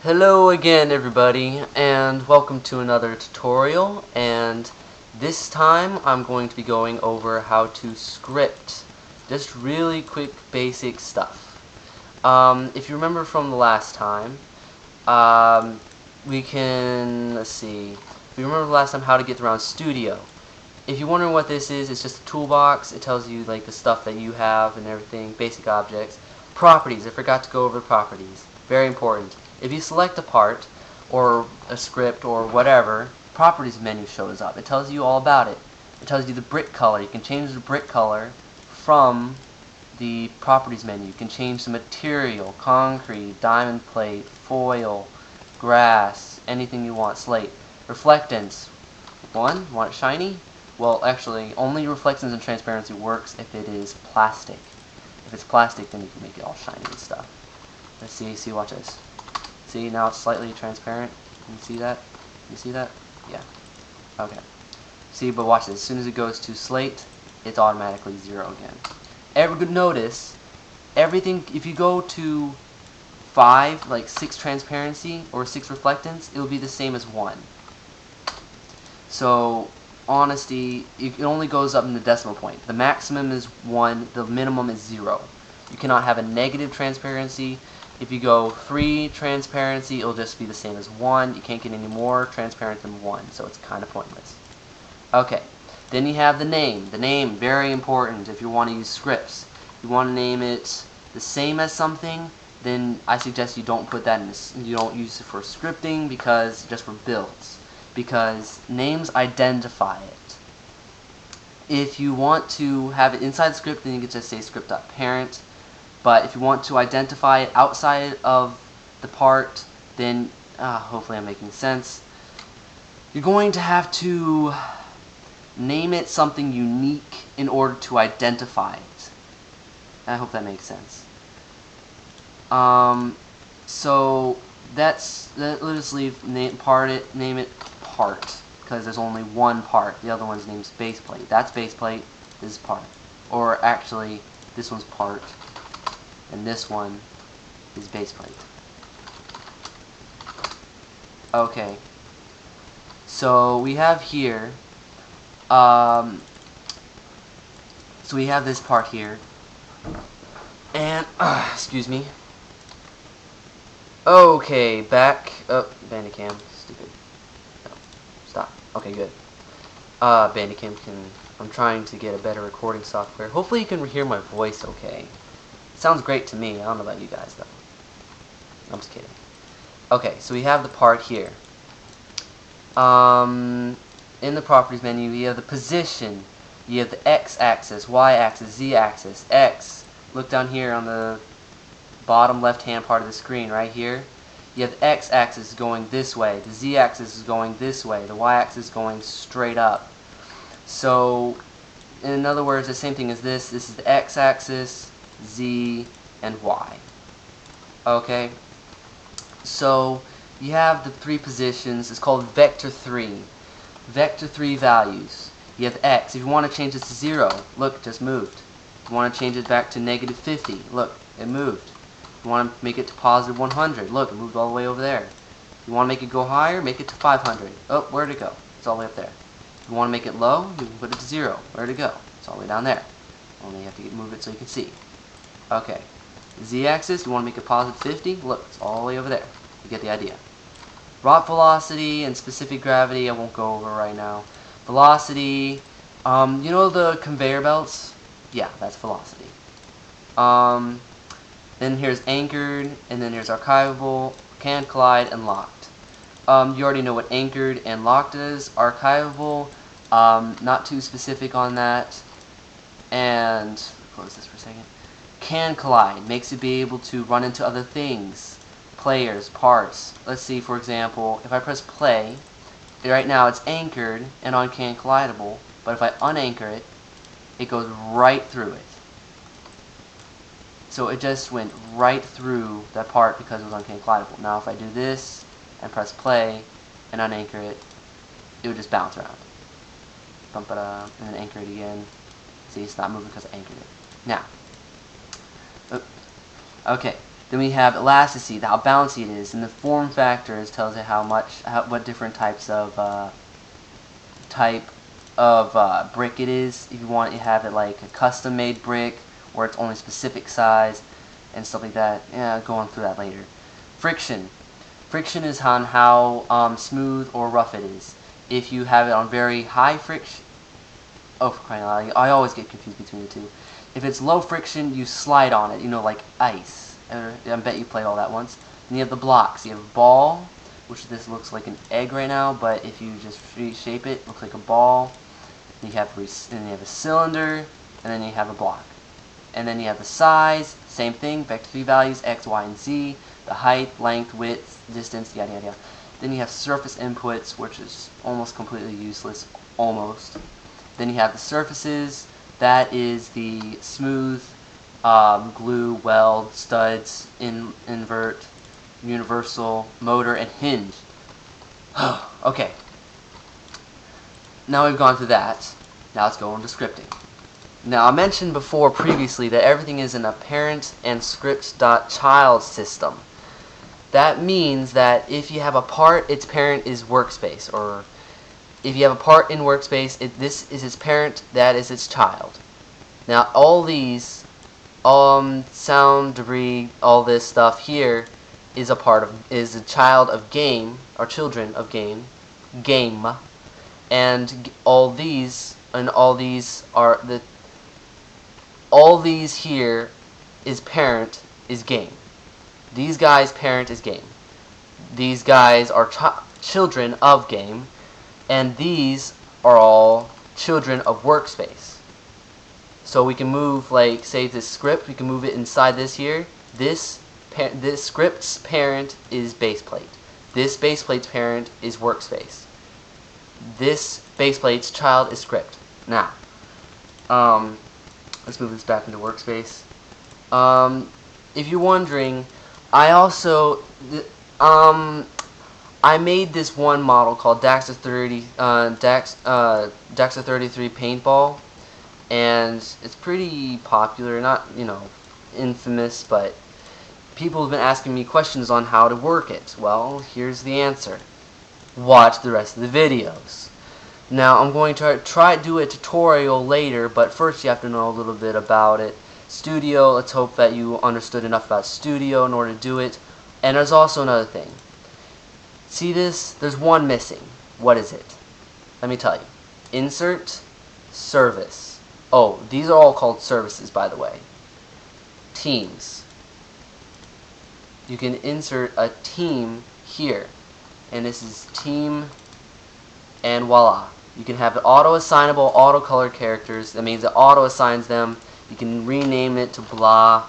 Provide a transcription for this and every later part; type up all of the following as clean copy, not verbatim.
Hello again everybody, and welcome to another tutorial, and this time I'm going to be going over how to script. Just really quick basic stuff. If you remember from the last time, let's see, if you remember the last time how to get around Studio. If you're wondering what this is, it's just a toolbox. It tells you like the stuff that you have and everything, basic objects. Properties, I forgot to go over properties. Very important. If you select a part, or a script, or whatever, properties menu shows up. It tells you all about it. It tells you the brick color. You can change the brick color from the properties menu. You can change the material, concrete, diamond plate, foil, grass, anything you want, slate. Reflectance. Want it shiny? Well, actually, only reflectance and transparency works if it is plastic. If it's plastic, then you can make it all shiny and stuff. Let's see, watch this. See, now it's slightly transparent. Can you see that? You see that? Yeah. Okay. See, but watch this. As soon as it goes to slate, it's automatically 0 again. Notice, everything, if you go to 5, like 6 transparency, or 6 reflectance, it will be the same as 1. So, honesty, it only goes up in the decimal point. The maximum is 1, the minimum is 0. You cannot have a negative transparency. If you go 3 transparency, it'll just be the same as 1. You can't get any more transparent than 1, so it's kind of pointless. Okay, then you have the name. The name, very important if you want to use scripts. If you want to name it the same as something, then I suggest you don't put that in this, you don't use it for scripting, because just for builds. Because names identify it. If you want to have it inside the script, then you can just say script.parent. But if you want to identify it outside of the part, then hopefully I'm making sense. You're going to have to name it something unique in order to identify it. I hope that makes sense. So let's just name it part, because there's only one part. The other one's named baseplate. That's baseplate. This is part. Or actually, this one's part, and this one is baseplate. Okay. So we have here. So we have this part here, and excuse me. Okay, back up. Bandicam, stupid. No, stop. Okay, good. Bandicam I'm trying to get a better recording software. Hopefully you can hear my voice okay. It sounds great to me. I don't know about you guys though. I'm just kidding. Okay, so we have the part here. In the properties menu, you have the position. You have the x-axis, y-axis, z-axis, x. Look down here on the bottom left-hand part of the screen, right here. You have the x-axis going this way, the z-axis is going this way, the y-axis is going straight up. So, in other words, the same thing as this. This is the x-axis, z, and y. Okay? So, you have the 3 positions. It's called vector 3. Vector 3 values. You have x. If you want to change this to 0, look, it just moved. If you want to change it back to negative 50, look, it moved. If you want to make it to positive 100, look, it moved all the way over there. If you want to make it go higher, make it to 500. Oh, where'd it go? It's all the way up there. If you want to make it low, you can put it to 0. Where'd it go? It's all the way down there. Only you have to move it so you can see. Okay. Z-axis, you want to make it positive 50, look, it's all the way over there. You get the idea. Rock velocity and specific gravity I won't go over right now. Velocity, you know the conveyor belts? Yeah, that's velocity. Then here's anchored, and then here's archivable, can collide, and locked. You already know what anchored and locked is. Archivable, not too specific on that. And, close this for a second. Can collide, makes it be able to run into other things. Players, parts. Let's see, for example, if I press play, right now it's anchored and on can collidable, but if I unanchor it, it goes right through it. So it just went right through that part because it was on can collidable. Now if I do this and press play and unanchor it, it would just bounce around. Bump it up and then anchor it again. See, it's not moving because I anchored it. Now, okay. Then we have elasticity, how bouncy it is, and the form factors tells it what different type of brick it is. If you want to have it like a custom-made brick, where it's only specific size, and stuff like that. Yeah, I'll go on through that later. Friction. Friction is on how smooth or rough it is. If you have it on very high friction, oh, for crying out loud, I always get confused between the two. If it's low friction, you slide on it, like ice. I bet you played all that once. Then you have the blocks. You have a ball, which this looks like an egg right now, but if you just reshape it, it looks like a ball. Then you have a cylinder, and then you have a block. And then you have the size, same thing, back to 3 values, x, y, and z. The height, length, width, distance, yada yada yada. Then you have surface inputs, which is almost completely useless, almost. Then you have the surfaces, that is the smooth, glue, weld, studs, invert, universal, motor, and hinge. Okay. Now we've gone through that. Now let's go into scripting. Now I mentioned before previously that everything is in a parent and script.child system. That means that if you have a part, its parent is workspace, or if you have a part in workspace, this is its parent, that is its child. Now all these sound, debris, all this stuff here is a child of game, or children of game, and all these here is parent is game. These guys' parent is game. These guys are children of game, and these are all children of workspace. So we can move, like, say this script, we can move it inside this here. This script's parent is baseplate. This baseplate's parent is workspace. This baseplate's child is script. Now, let's move this back into workspace. If you're wondering, I also I made this one model called Daxter 33 Paintball, and it's pretty popular, not, infamous, but people have been asking me questions on how to work it. Well, here's the answer. Watch the rest of the videos. Now, I'm going to try to do a tutorial later, but first you have to know a little bit about it. Studio, let's hope that you understood enough about Studio in order to do it. And there's also another thing. See this? There's one missing. What is it? Let me tell you. Insert, service. Oh, these are all called services, by the way. Teams. You can insert a team here. And this is team, and voila. You can have auto-assignable, auto-color characters. That means it auto-assigns them. You can rename it to blah.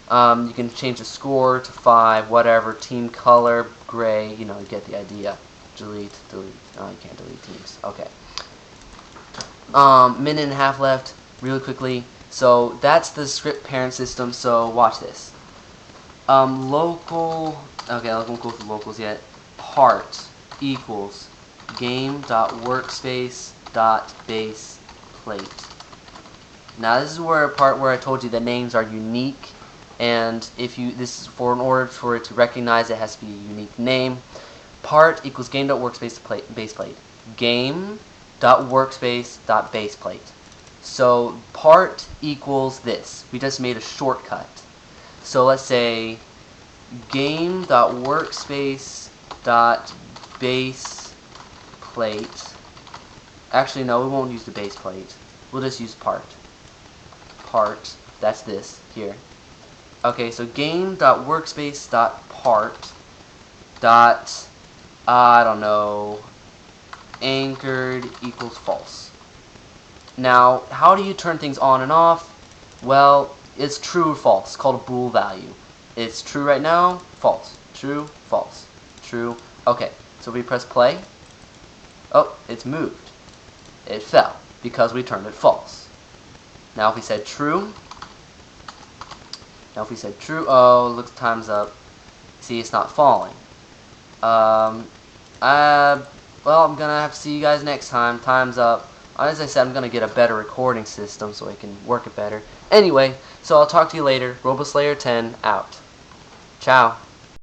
You can change the score to 5, whatever. Team color, gray. You get the idea. Delete. Oh, you can't delete teams. Okay. Minute and a half left, really quickly. So that's the script parent system. So watch this. Local. Okay, I won't go through locals yet. Part equals game.workspace.baseplate. Now this is where a part where I told you the names are unique, and in order for it to recognize it has to be a unique name. Part equals game.workspace.baseplate. Game.workspace.baseplate. So part equals this. We just made a shortcut. So let's say game.workspace.baseplate. Actually, no, we won't use the base plate. We'll just use part. Part, that's this here. Okay, so game.workspace.part dot, I don't know, anchored equals false. Now, how do you turn things on and off? Well, it's true or false. It's called a bool value. It's true right now, false. True, false. True. Okay, so we press play. Oh, it's moved. It fell because we turned it false. Now if we said true, oh, looks time's up. See, it's not falling. Well, I'm gonna have to see you guys next time. Time's up. As I said, I'm gonna get a better recording system so I can work it better. Anyway, so I'll talk to you later. Roboslayer 10 out. Ciao.